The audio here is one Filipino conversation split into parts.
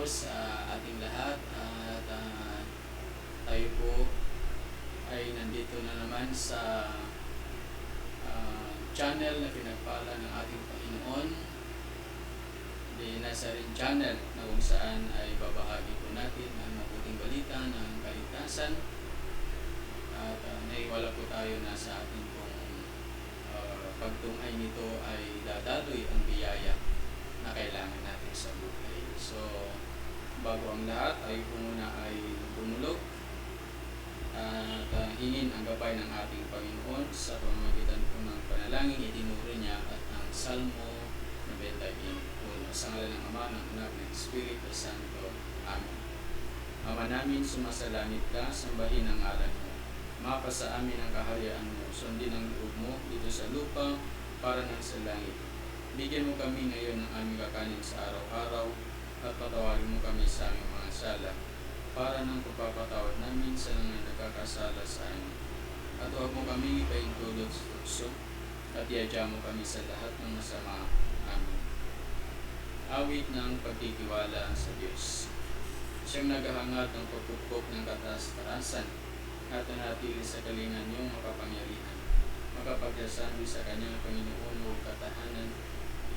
sa ating lahat at tayo po ay nandito na naman sa channel na pinagpala ng ating Panginoon, The Nazarene Channel, na kung saan ay babahagi po natin ang mabuting balita ng kaligtasan at naiwala po tayo na sa ating pong pagtunghay nito ay dadaloy ang biyaya na kailangan natin sa buhay. So, bago ang lahat ay muna ay bumulog at hingin ang gabay ng ating Panginoon sa pamamagitan po ng panalangin itinuro niya at ang Salmo 91. Sa ngalan ng Ama, ng Anak, ng Espiritu Santo. Amen. Ama namin, sumasalangit ka, sambahin ang ngalan mo. Mapasa amin ang kaharian mo, sundin ang loob mo dito sa lupa para ng sa langit. Bigyan mo kami ngayon ng aming kakanin sa araw-araw at patawarin mo kami sa aming mga sala para ng pagpapatawad namin sa mga nagkakasala sa amin. At huwag mo kami ipaintulot sa tukso at iadya mo kami sa lahat ng masama. Amen. Awit ng pagtitiwala sa Diyos. Siyang naghahangad ng pagpupok ng kataas-taasan at nanatili sa kalingan niyong makapangyarihan. Makapagsasabi sa kanyang Panginoon o katahanan,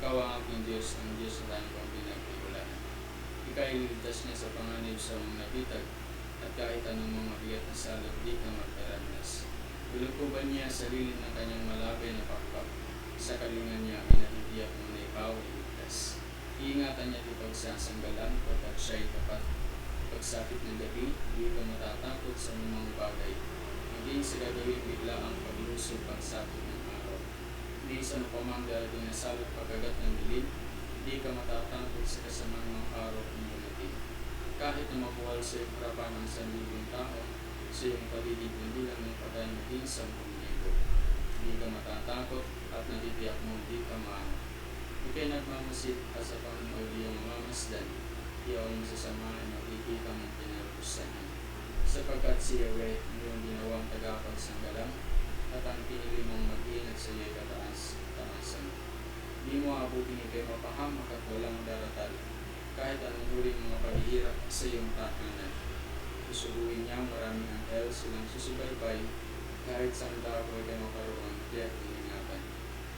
ikaw ang aking Diyos, ang Diyos na tayong kong pinagtiwalaan. Ika'y liligtas niya sa panganib sa mga nabitag, at kahit anong mga bigat na salot, di ka magkaragnas. Lulukuban niya sa lilim ng kanyang malabay na pakpak. Sa kalingan niya, inatitiyak mo na ikaw ay ligtas. Iingatan niya di pagsasanggalan, pagkat siya'y tapat. Pagsapit ng gabi, di ka matatakot sa mga bagay. Maging sa gagawin bigla ang paglusog pagsapit ng araw. Di sa napamang darating na salot pagkagat ng dilim, di ka matatakot sa kasamang mga araw ng dumating. Kahit na mabuwal sa iyong harapan ng 1,000 tao, sa iyong paligid ng bilang ng patay maging 10,000. Di ka matatakot at natitiyak mo di ka maano. Ika'y nagmamasid at sa Panginoon iyong mamasdan, iyaw mo sasamahan at ikita mong pinarusan. Sapagkat si Yahweh iyong ginawang tagapagsanggalang at ang pinili mong mag-ingat sa iyong kataas-taasan. Di mo abutin ika'y mapahamak at walang daratal, kahit anong uri mga paghihirap sa iyong tahanan. Susubuhin niya maraming anghel silang susubaybay, kahit saan dako ika'y makaroon, tiyak ingatan.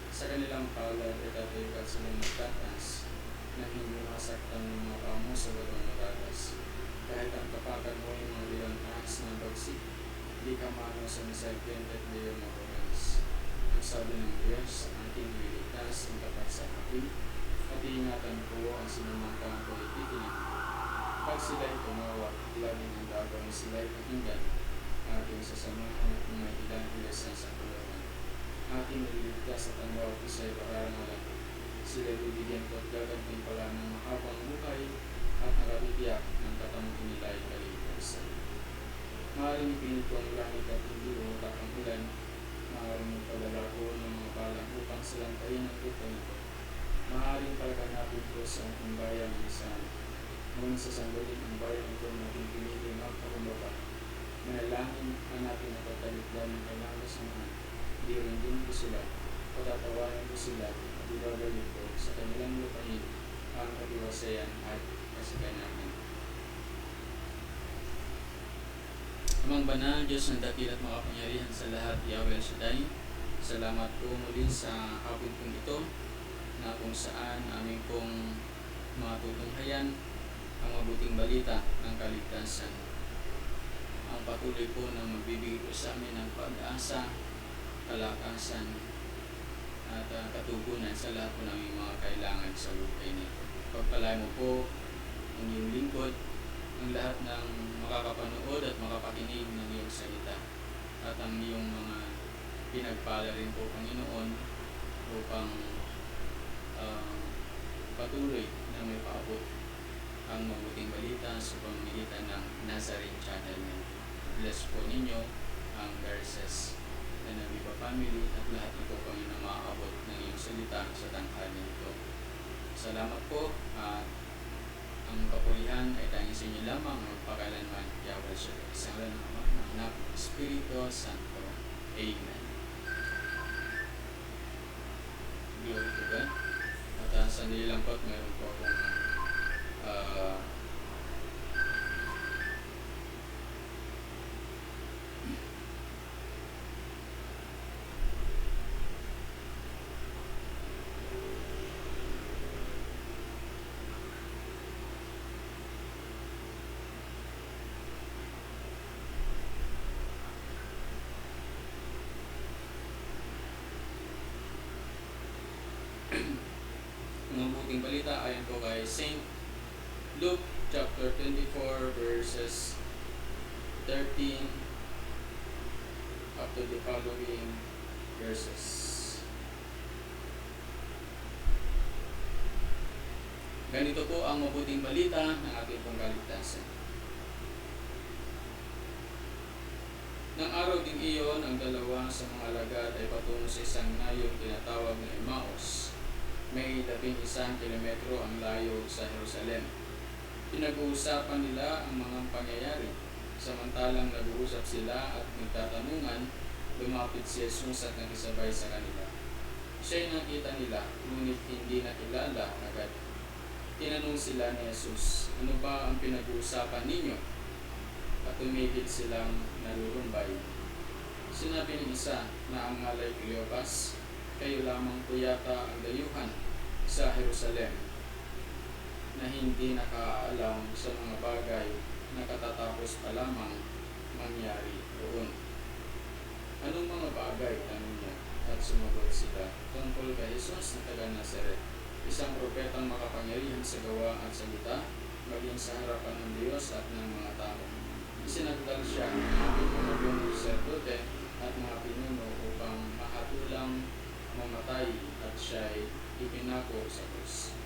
Sa kanilang palad ay tatayo ka silang magtataas, na hindi masaktan ng mga pamo sa walong matatas. Kahit ang kapatan mo yung mga lilang taas ng bagsik, di ka mano sa serpente at di yung makulas. Ang sabi ng Diyos, ating liligtas ang tapat sa akin, at iingatan ko ang sinumangkang ko ititingin. Pag sila'y tumawa, laging ang gagawin sila'y pakinggan, ating sasamahan at mga ilang ilasan sa kulungan. Ating nililigtas at ang bawat isa'y parangalan. Sila'y bibigyan ko at gaganting pala ng mahabang buhay at nakabitiyak ng katamang inilay kaligtasan. Maaaring ipinit ko ang langit at hindi utak ang ulan. Maaaring magpadala ko ng mga balang upang silang kain ang lupa nito. Maaaring pagkanapin ko sa aking bayan ng isang. Ngunit sa sanggalin ang bayan ito natin pinili magpakumbaba. Manalangin ang natin na pagtalikdan ng kailangan samahan. Di rin din ko sila, patatawanan ko sila, at ibabalik ko sa kanilang lupain ang katiwasayan at kasaganahan. Amang banal, Diyos ng dakil at makapangyarihan sa lahat, Yahweh Shaddai, salamat po muli sa hapon pong ito, na kung saan aming pong matutunghayan ang mabuting balita ng kaligtasan. Ang patuloy po na magbibigay po sa amin ng pag-asa, kalakasan, at katugunan sa lahat po ng mga kailangan sa buhay nito. Pagpalain mo po ang iyong lingkod, ang lahat ng makakapanood at makapakinig ng iyong salita, at ang iyong mga pinagpala rin po, Panginoon, upang patuloy na may paabot ang mabuting balita sa pamamagitan ng Nazarene Channel. Bless po ninyo ang verses na Nabiba family at lahat ng po Panginoon maaabot ng iyong salita sa tanghali nito. Salamat po at ang kapulihan ay tanging sa inyo lamang ang magpakailanman. Yahweh Shaddai, sa ngalan ng Ama, ng Anak, ng Espiritu Santo. Amen. Glory to God. At sandali lang po at mayroon po akong mabuting balita ayon po kay Saint Luke chapter 24 verses 13 up to the following verses. Ganito po ang mabuting balita ng ating pong kaligtasan. Nang araw ding iyon, ang dalawa sa mga alagad ay patungo sa isang nayong tinatawag na Emmaus. May 11 kilometro ang layo sa Jerusalem. Pinag-uusapan nila ang mga pangyayari. Samantalang nag-uusap sila at nagtatanungan, lumapit si Jesus at nagisabay sa kanila. Siya'y nakita nila, ngunit hindi nakilala agad. Tinanong sila ni Jesus, ano ba ang pinag-uusapan ninyo? At tumigil silang nalurumbay. Sinabi ng isa na ang ngalay Cleopas, kayo lamang po yata ang dayuhan sa Jerusalem na hindi nakaalam sa mga bagay na katatapos pa lamang mangyari roon. Anong mga bagay? Tanong niya. At sumagot sila, tungkol kay Jesus na taga Nazaret, isang propetang makapangyarihan sa gawa at salita, maging sa harapan ng Diyos at ng mga tao. Isinagdal siya ng mga punong sacerdote at mga pinuno upang makatulang mamatay at siya'y ipinako sa krus.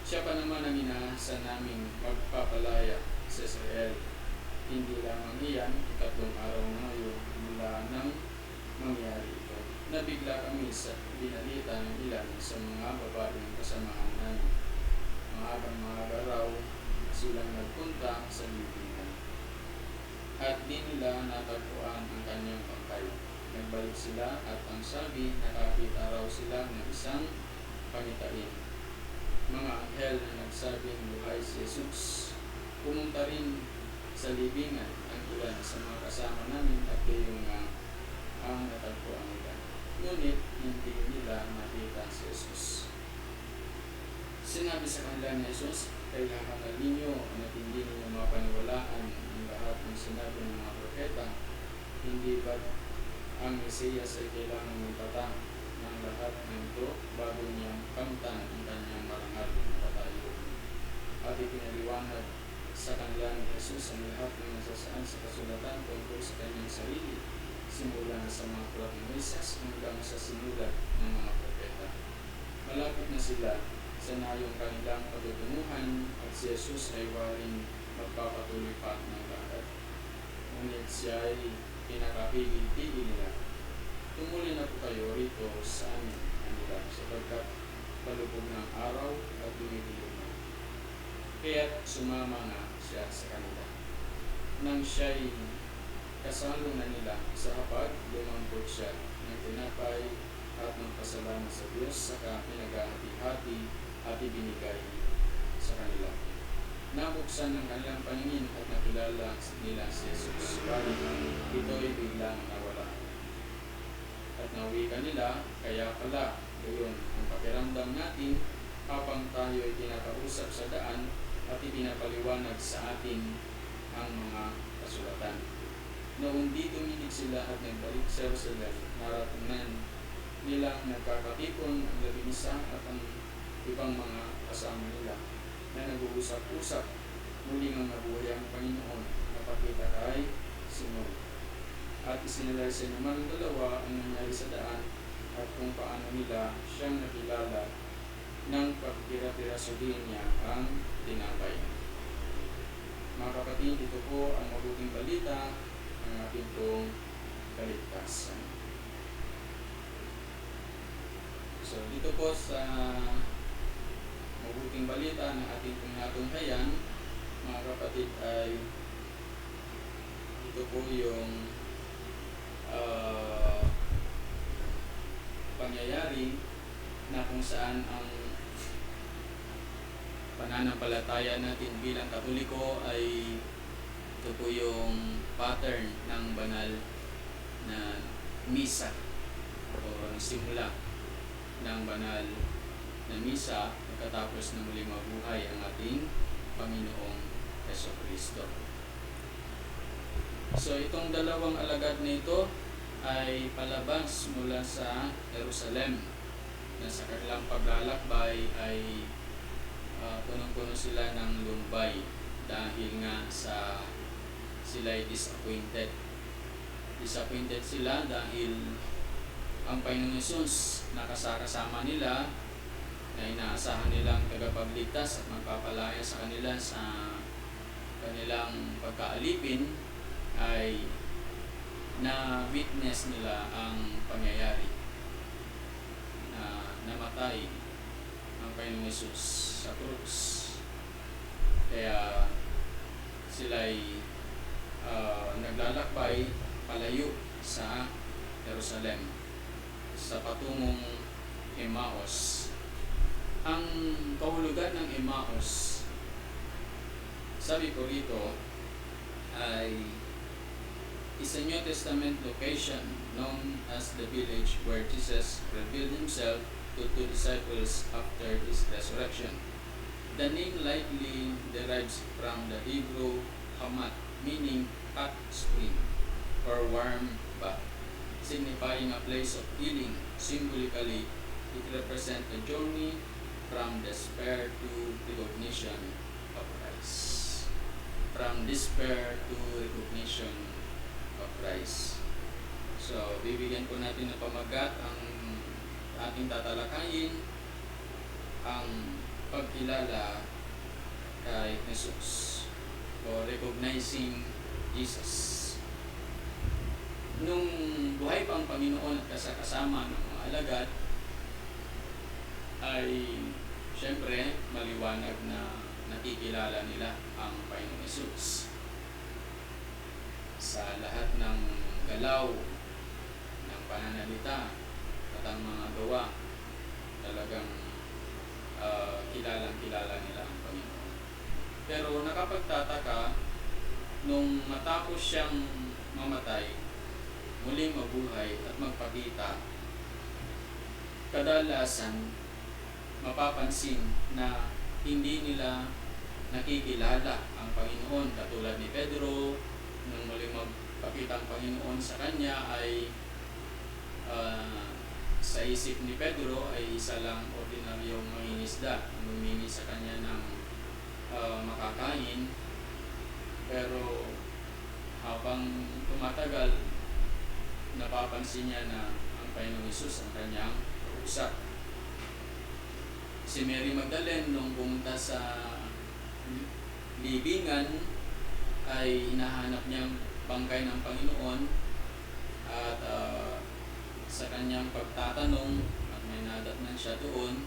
Siya pa naman ang inaasahan naming magpapalaya sa Israel. Hindi lamang iyan, 3 araw na yun mula nang mangyari ito. Nabigla kami sa binalita ng ilan sa mga babaeng kasamahan namin. Maagang raw silang nagpunta sa libingan. At di nila natagpuan ang kanyang pangkay. Nagbalik sila at ang sabi, nakakita raw sila ng isang pangitain. Mga anghel na nagsabing buhay si Jesus. Pumunta rin sa libingan ang ilan sa mga kasama namin at gayon nga ang natagpuan nila. Ngunit hindi nila nakita si Jesus. Sinabi sa kanila ni Jesus, kailangan ninyo at hindi ninyo mapaniwalaan ang lahat ng sinabi ng mga propeta. Hindi ba't ang Mesiyas ay kailangan magpatang ng lahat ng ito bago niyang kamtan ang kanyang marangal na patayo? At ipinaliwanag sa kanila ni Jesus ang lahat ng nasasaan sa kasulatan tungkol sa kanyang sarili, simula sa mga aklat ng Moises hanggang sa sinulat ng mga propeta. Malapit na sila sa nayong kanilang patutunguhan at si Jesus ay waring magpapatuloy pa ng lakad. Ngunit siya ay pinakapigil-pigil nila. Tumuli na po kayo rito sa amin, kanila, sapagkat palubog ng araw at dumidilim na. Kaya't sumama na siya sa kanila. Nang siya'y kasalo na nila sa hapag, lumambot siya ng tinapay at nagpasalamat sa Diyos, saka pinaghahati-hati at ibinigay sa kanila. Nabuksan ng kanilang paningin at nakilala nila si Jesus. Bali, ito'y biglang nawala. At nauwi kanila, kaya pala, gayon ang pakiramdam natin habang tayo ay kinakausap sa daan at ipinapaliwanag sa atin ang mga kasulatan. Noong di tuminig sila at nagbalik sa Jerusalem, naratunan nilang nagkakatipon ang 11 at ang ibang mga kasama nila na nag-uusap-usap. Muli ang nabuhay ang Panginoon, napakita kay Simon. At isinalaysay naman ng dalawa ang nangyari sa daan at kung paano nila siyang nakilala ng pagtira-tiraso din niya ang tinapay. Mga kapatid, ito po ang mabuting balita ng ating pong kaligtasan. So, dito po sa mabuting balita ng ating pong natunghayan, mga kapatid, ay ito po yung pangyayari na kung saan ang pananampalataya natin bilang Katoliko ay ito po yung pattern ng banal na misa o simula ng banal na misa pagkatapos na muling mabuhay ang ating Panginoong Jesucristo. So itong dalawang alagad na ito ay palabas mula sa Jerusalem na sa kanilang paglalakbay ay punong-puno sila ng lumbay dahil nga sa sila ay disappointed. Disappointed sila dahil ang Panginoon Hesus na kasama nila na inaasahan nilang tagapagligtas at magpapalaya sa kanila sa kanilang pagkaalipin ay na-witness nila ang pangyayari na namatay ang Panginoong Hesus sa krus. Kaya sila ay naglalakbay palayo sa Jerusalem sa patungong Emmaus. Ang kahulugan ng Emmaus, sabi ko rito, ay is a New Testament location known as the village where Jesus revealed himself to two disciples after his resurrection. The name likely derives from the Hebrew hamat, meaning hot spring or warm bath, signifying a place of healing. Symbolically, it represents a journey from despair to recognition of Christ. From despair to recognition of Christ. So, bibigyan po natin ng pamagat ang ating tatalakayin, ang pagkilala kay Jesus o recognizing Jesus. Nung buhay pa ang Panginoon at kasama ng mga alagad, ay syempre maliwanag na nakikilala nila ang Panginoong Jesus. Sa lahat ng galaw, ng pananalita, at ang mga gawa, talagang kilalang-kilala nila ang Panginoon. Pero nakapagtataka, nung matapos siyang mamatay, muling mabuhay at magpakita, kadalasan mapapansin na hindi nila nakikilala ang Panginoon. Katulad ni Pedro, nung muling magpakita ang Panginoon sa kanya ay sa isip ni Pedro ay isa lang ordinaryong mangingisda ang humingi sa kanya ng makakain. Pero habang tumatagal, napapansin niya na ang Panginoong Hesus ang kanyang kausap. Si Mary Magdalene nung pumunta sa libingan ay hinahanap niyang bangkay ng Panginoon at sa kanyang pagtatanong at may nadatnan siya doon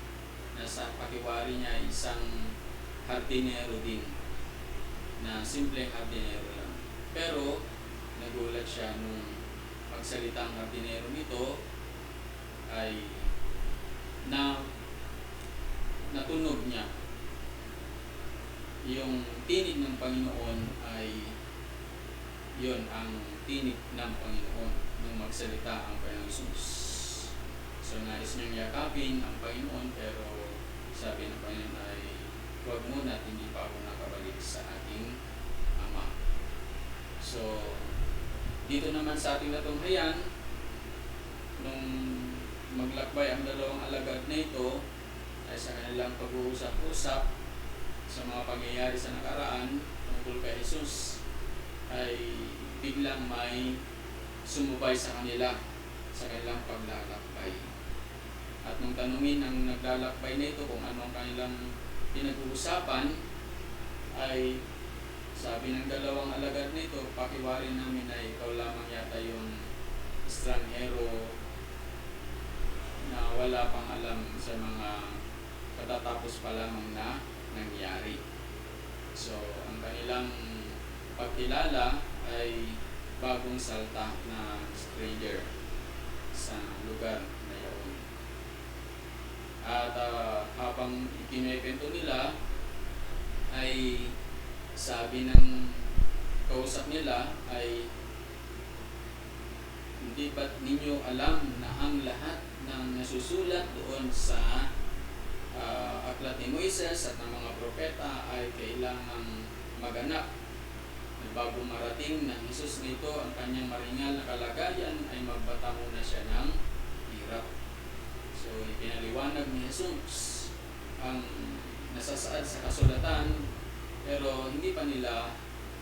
na sa pakiwari niya isang hardinero din na simpleng hardinero lang. Pero nagulat siya nung pagsalita ang hardinero nito ay natunog niya yung tinig ng Panginoon ay yun ang tinig ng Panginoon nung magsalita ang Panginoon Jesus. So nais niyang yakapin ang Panginoon pero sabi ng Panginoon ay huwag muna at hindi pa ako nakabalik sa aking Ama. So dito naman sa ating natunghayan, nung maglakbay ang dalawang alagad na ito ay sa kanilang pag-uusap-usap sa mga pangyayari sa nakaraan tungkol kay Jesus, ay biglang may sumubay sa kanila sa kanilang paglalakbay. At nung tanungin ang naglalakbay na ito kung ano ang kanilang pinag-uusapan, ay sabi ng dalawang alagad nito, pakiwari namin na ikaw lamang yata yung estranghero na wala pang alam sa mga katatapos pa lamang na nangyari. So, ang kanilang pagkilala ay bagong salta na stranger sa lugar na yun. At habang ikinwento nila, ay sabi ng kausap nila ay, hindi ba't ninyo alam na ang lahat ng nasusulat doon sa aklat ni Moises at ng mga propeta ay kailangang maganap? Bago marating ng Jesus nito ang kanyang maringal na kalagayan ay magbata muna siya ng hirap. So, ipinaliwanag ni Jesus ang nasasaad sa kasulatan, pero hindi pa nila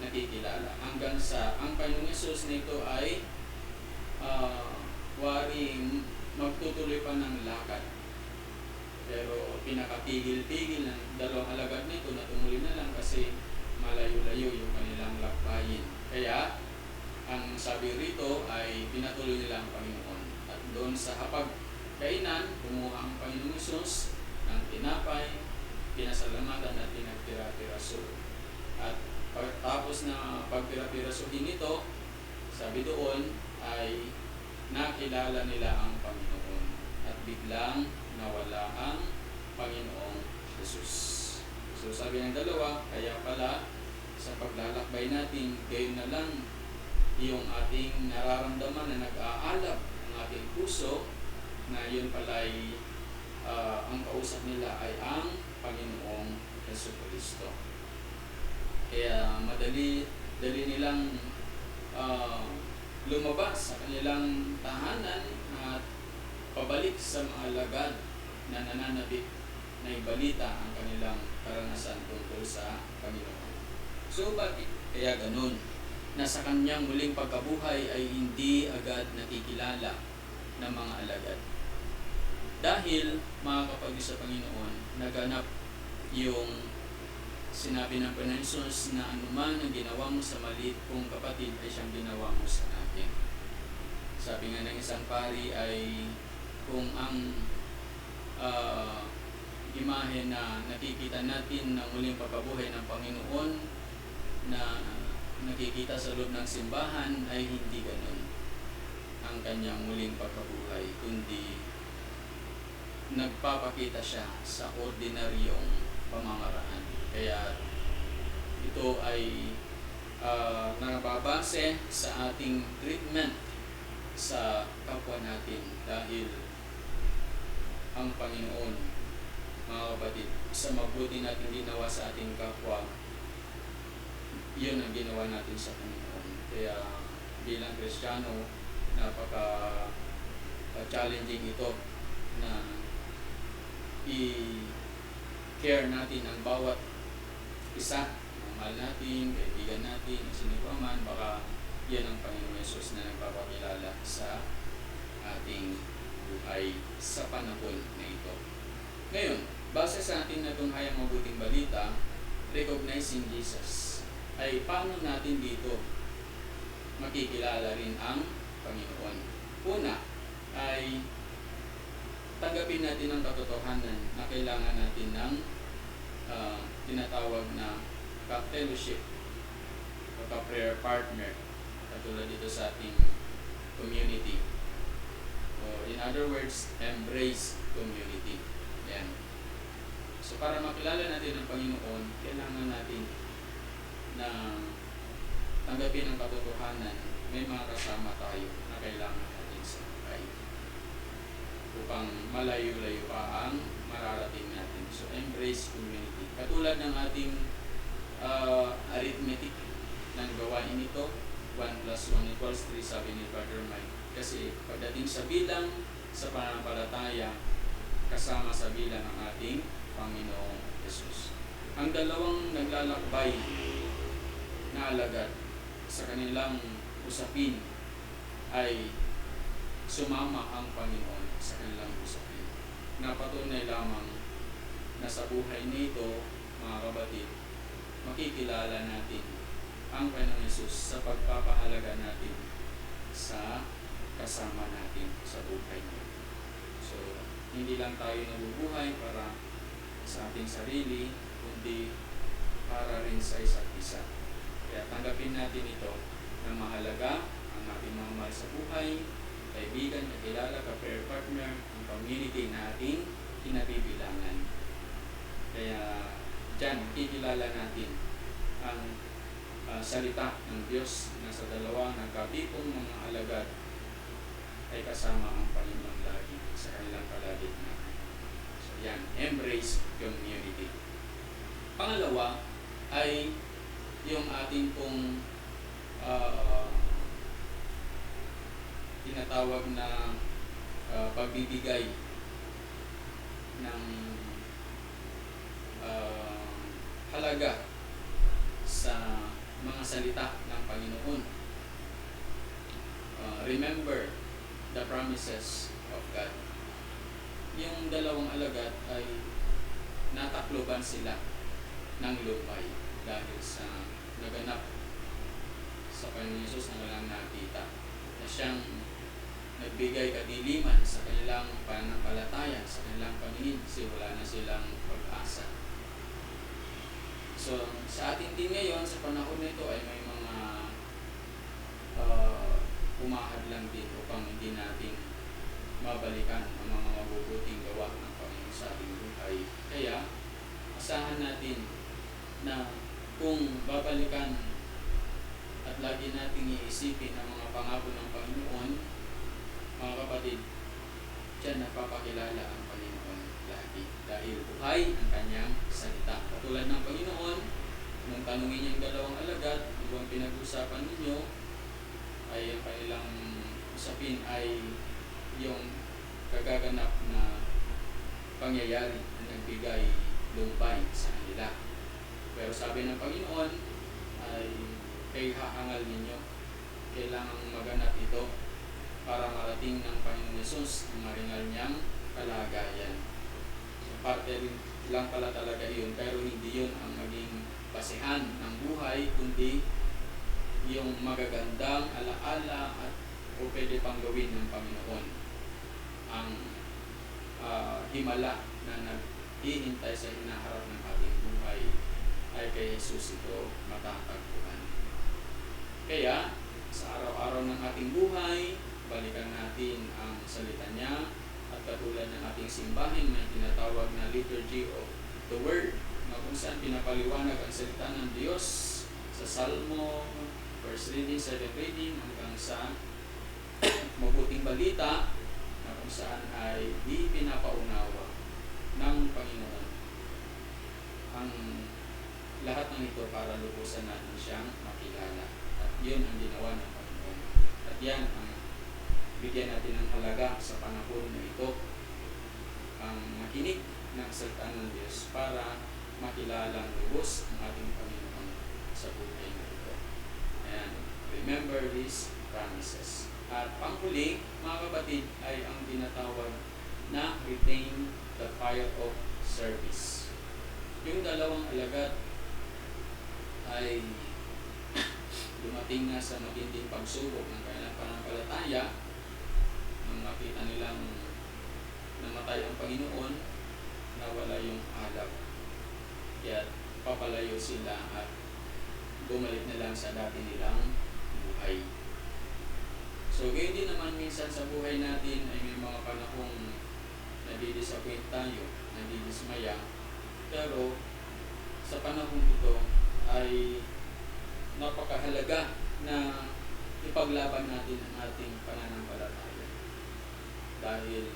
nakikilala. Hanggang sa ang Panginoong Jesus nito ay waring magtutuloy pa ng lakad. Pero pinakapigil-pigil ng dalawang alagad nito na tumuloy na lang kasi malayo-layo yung kanilang lakbayin. Kaya, ang sabi rito ay pinatuloy nila ang Panginoon. At doon sa hapag-kainan, kumuha ang Panginoong Jesus ng tinapay, pinasalamatan at pinagtira-tiraso. At pagkatapos na pagtira-tirasuhin ito, sabi doon ay nakilala nila ang Panginoon. At biglang nawala ang Panginoong Jesus. So sabi ng dalawa, kaya pala sa paglalakbay natin, gayon na lang yung ating nararamdaman na nag-aalab ang ating puso, na yun pala ay ang kausap nila ay ang Panginoong Jesucristo. Kaya dali nilang lumabas sa kanilang tahanan at pabalik sa mga alagad na nananabik na ibalita ang kanilang karanasan tungkol sa Panginoon. So bakit kaya ganun? Na sa kanyang muling pagkabuhay ay hindi agad nakikilala ng mga alagad. Dahil mga kapatid sa Panginoon, naganap yung sinabi ng Panginoon Jesus na anuman ang ginawa mo sa maliit kong kapatid ay siyang ginawa mo sa akin. Sabi nga ng isang pari ay kung ang imahe na nakikita natin ng muling pagkabuhay ng Panginoon na nakikita sa loob ng simbahan ay hindi ganun ang kanyang muling pagkabuhay, kundi nagpapakita siya sa ordinaryong pamamaraan. Kaya ito ay nakababase sa ating treatment sa kapwa natin, dahil ang Panginoon, mga kapatid, sa mabuti natin ginawa sa ating kapwa, yun ang ginawa natin sa Panginoon. Kaya bilang Kristiyano, napaka-challenging ito na i-care natin ang bawat isa, ang mahal natin, kaibigan natin, sino pa man. Baka yan ang Panginoon Jesus na nagpapakilala sa ating buhay sa panahon na ito. Ngayon, base sa ating natunghayang mabuting balita, recognizing Jesus, ay paano natin dito makikilala rin ang Panginoon? Una ay tanggapin natin ang katotohanan na kailangan natin ng tinatawag na ka-fellowship o ka-prayer partner, katulad dito sa ating community. O in other words, embrace community. Yan. So para makilala natin ang Panginoon, kailangan natin na tanggapin ang katotohanan, may mga kasama tayo na kailangan natin sa buhay upang malayo-layo pa ang mararating natin. So embrace community. Katulad ng ating arithmetic ng gawain ito, 1 plus 1 equals 3, sabi ni Brother Mike. Kasi pagdating sa bilang, sa pananampalataya, kasama sa bilang ang ating Panginoong Jesus. Ang dalawang naglalakbay na alagad sa kanilang usapin ay sumama ang Panginoon sa kanilang usapin. Napatunay lamang na sa buhay nito, mga kapatid, makikilala natin ang Panginoon Jesus sa pagpapahalaga natin sa kasama natin sa buhay natin. So, hindi lang tayo nabubuhay para sa ating sarili, kundi para rin sa isa't isa. Kaya tanggapin natin ito na mahalaga ang ating mga mahal sa buhay, kaibigan, kakilala, ka-prayer partner, ang community na ating kinabibilangan. Kaya dyan, kikilala natin ang salita ng Diyos na sa dalawang nagkatipong mga alagad ay kasama ang Panginoon lagi sa kanilang kalagitnaan. So yan, embrace community. Pangalawa ay yung ating pong tinatawag na pagbibigay ng halaga sa mga salita ng Panginoon. Remember the promises of God. Yung dalawang alagad ay natakloban sila ng lupay dahil sa naganap sa Panginoon Hesus na walang nakita, na siyang nagbigay kadiliman sa kanilang pananampalataya, sa kanilang paningin, kasi wala na silang pag-asa. So, sa atin din ngayon, sa panahon nito ay may mga umahadlang din upang hindi natin mabalikan ang mga mabubuting gawa ng Panginoon sa ating buhay. Kaya, asahan natin na kung babalikan at lagi nating iisipin ang mga pangako ng Panginoon, mga kapatid, diyan napapakilala ang Panginoon lagi. Dahil buhay ang kanyang salita. Katulad ng Panginoon, nung tanungin niyang dalawang alagad, ibang pinag-usapan ninyo, ay ang kanilang usapin ay yung kagaganap na pangyayari na nagbigay lumbay sa kanila. Pero sabi ng Panginoon ay kay hahangal ninyo, kailangang maganap ito para marating ng Panginoon Hesus ang maringal niyang kalagayan. So, parte rin lang pala talaga yun, pero hindi yun ang maging basehan ng buhay, kundi yung magagandang alaala at o pwede pang gawin ng Panginoon. Ang himala na naghihintay sa hinaharap ng ating buhay ay kay Jesus ito matatagpuan. Kaya, sa araw-araw ng ating buhay, balikan natin ang salita niya at katulad ng ating simbahin na tinatawag na Liturgy of the Word, na kung saan pinapaliwanag ang salita ng Diyos sa Salmo, first reading, second reading, hanggang sa mabuting balita na kung saan ay di pinapaunawa ng Panginoon. Ang lahat ng ito para lubusan natin siyang makilala. At yun ang ginawa ng Panginoon. At yan ang bigyan natin ng halaga sa panahon na ito, ang makinig ng salita ng Diyos para makilalang lubos ang ating Panginoon sa buhay na ito. Ayan. Remember these promises. At panghuli, mga kapatid, ay ang tinatawag na retain the fire of service. Yung dalawang alagad ay dumating na sa matinding pagsubok ng kanilang pananampalataya nung nakita nilang namatay ang Panginoon, nawala yung alab. Kaya papalayo sila at bumalik na lang sa dati nilang buhay. So, gayon din naman minsan sa buhay natin ay may mga panahong nadidisappoint tayo, nadidismaya. Pero sa panahon ito ay napakahalaga na ipaglaban natin ang ating pananampalataya. Dahil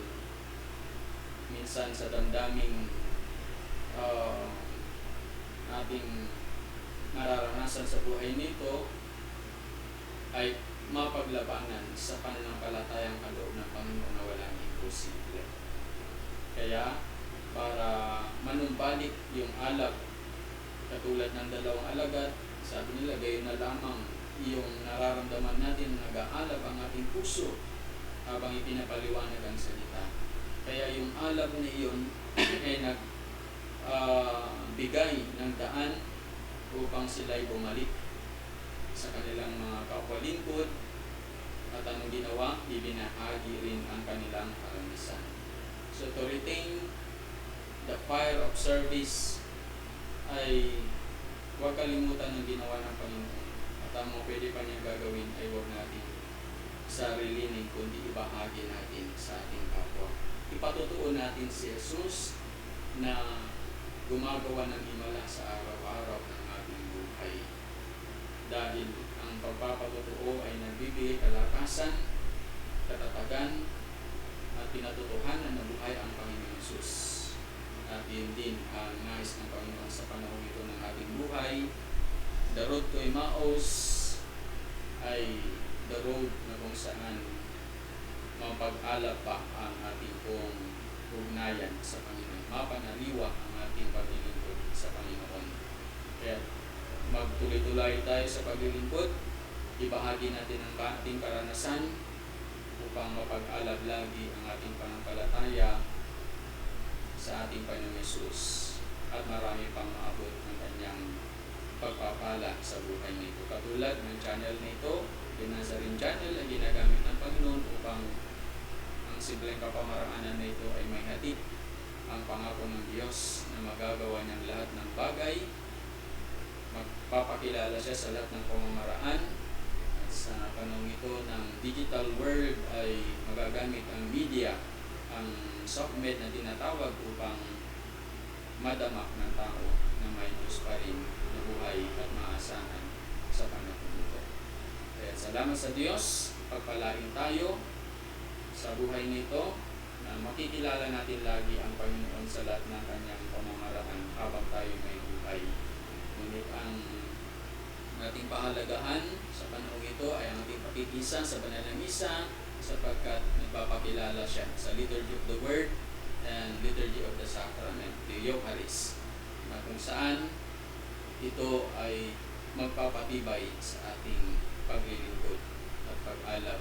minsan sa damdaming ating nararanasan sa buhay nito ay mapaglabanan sa pananampalatayang kaloob ng Panginoon na walang imposible. Kaya para manumbalik yung alab, katulad ng dalawang alagad, sabi nila gayon na lamang yung nararamdaman natin na nag-aalab ang ating puso habang ipinapaliwanag ang salita. Kaya yung alab na iyon ay nagbigay ng daan upang sila'y bumalik sa kanilang mga kapwa-lingkod at anong ginawa, ibinahagi rin ang kanilang karanasan. So to retain the fire of service ay huwag kalimutan ang ginawa ng Panginoon. At ang mga pwede pa niya gagawin ay huwag natin sarilinin kundi ibahagi natin sa ating kapwa. Ipatutuon natin si Jesus na gumagawa ng himala sa araw-araw ng ating buhay. Dahil ang pagpapatutuo ay nagbibigay kalakasan, katatagan, at pinatutuhanan na buhay ang Panginoon Hesus. At yun din ang nais ng Panginoon sa panahon ito ng ating buhay. The road to Emmaus ay the road na kung saan mapag-alap pa ang ating pong ugnayan sa Panginoon. Mapanaliwa ang ating paglilingkod sa Panginoon. Kaya magtuloy-tuloy tayo sa paglilingkod. Ibahagi natin ang ating karanasan upang mapag-alab lagi ang ating pananampalataya sa ating Panginoong Hesus at marami pang maabot ng kanyang pagpapala sa buhay nito. Katulad ng channel nito, yung Nazarene Channel, ay ginagamit ng Panginoon upang ang simpleng kapamaraanan na ito ay may hatid ang pangako ng Diyos na magagawa niyang lahat ng bagay. Magpapakilala siya sa lahat ng pamamaraan. At sa panahon ito ng digital world ay magagamit ang media, ang SOCMED na tinatawag upang madamak ng tao na may Diyos pa rin na buhay at maasahan sa panahon ito. Kaya salamat sa Diyos, pagpalain tayo sa buhay nito na makikilala natin lagi ang Panginoon sa lahat ng kanyang pamamaraan habang tayo may buhay. Ngunit ang ating pahalagahan sa panahon ito ay ang ating pakikisa sa banal na misa sapagkat nagpapakilala siya sa Liturgy of the Word and Liturgy of the Sacrament, the Eucharist, na kung saan ito ay magpapatibay sa ating paglilingkod at pag-alab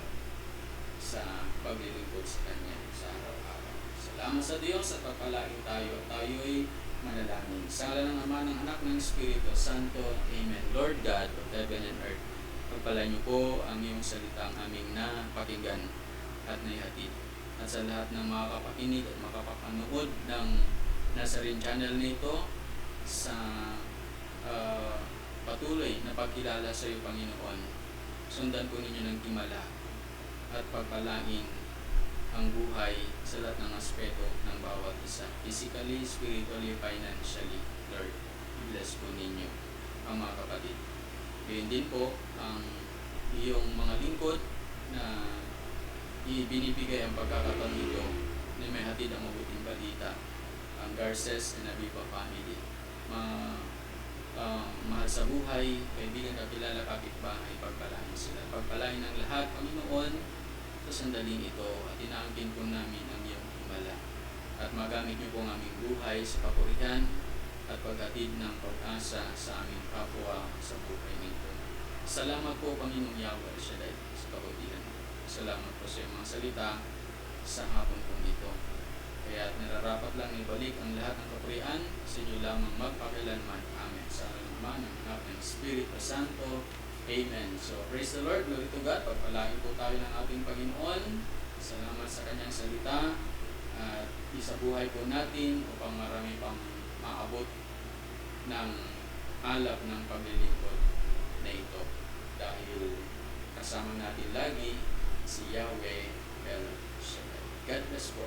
sa paglilingkod sa Kanya sa araw-araw. Salamat sa Diyos at pagpalain tayo at tayo'y manalangin. Sa ngalan ng Ama, ng Anak, ng Espiritu Santo. Amen. Lord God of heaven and earth, pagpalain niyo po ang iyong salita ang aming napakinggan at naihatid. At sa lahat ng makakapakinig at makapapanood ng Nazarene Channel nito sa patuloy na pagkilala sa iyo, Panginoon, sundan po ninyo ng himala at pagpalain ang buhay sa lahat ng aspeto ng bawat isa. Physically, spiritually, financially, Lord, i-bless po ninyo ang mga kapatid. Gayun din po ang iyong mga lingkod na ibinibigay ang pagkakataon nito na may hatid ang mabuting balita, ang Garces and Aviva family. Mahal sa buhay, kaibigan, kakilala, kapitbahay, pagpalain sila. Pagpalain ng lahat, Panginoon, sa sandaling ito at inaangkin po namin ang iyong himala. At magamit niyo po ang aming buhay sa kapurihan at paghatid ng pag-asa sa aming kapwa sa buhay nito. Salamat po, Panginoong Yahweh Shaddai, sa kabutihan. Salamat po sa iyong mga salita sa hapon pong ito. Kaya nararapat lang ibalik ang lahat ng kapurihan sa inyo lamang magpakilanman. Amen. Sa Ama, ng Anak, ng Espiritu Santo. Amen. So, praise the Lord. Glory to God. Pagpalain po tayo ng ating Panginoon. Salamat sa kanyang salita. At isabuhay po natin upang marami pang maabot ng alab ng paglilingkod na ito. Dahil kasama natin lagi si Yahweh El Shaddai. God bless po.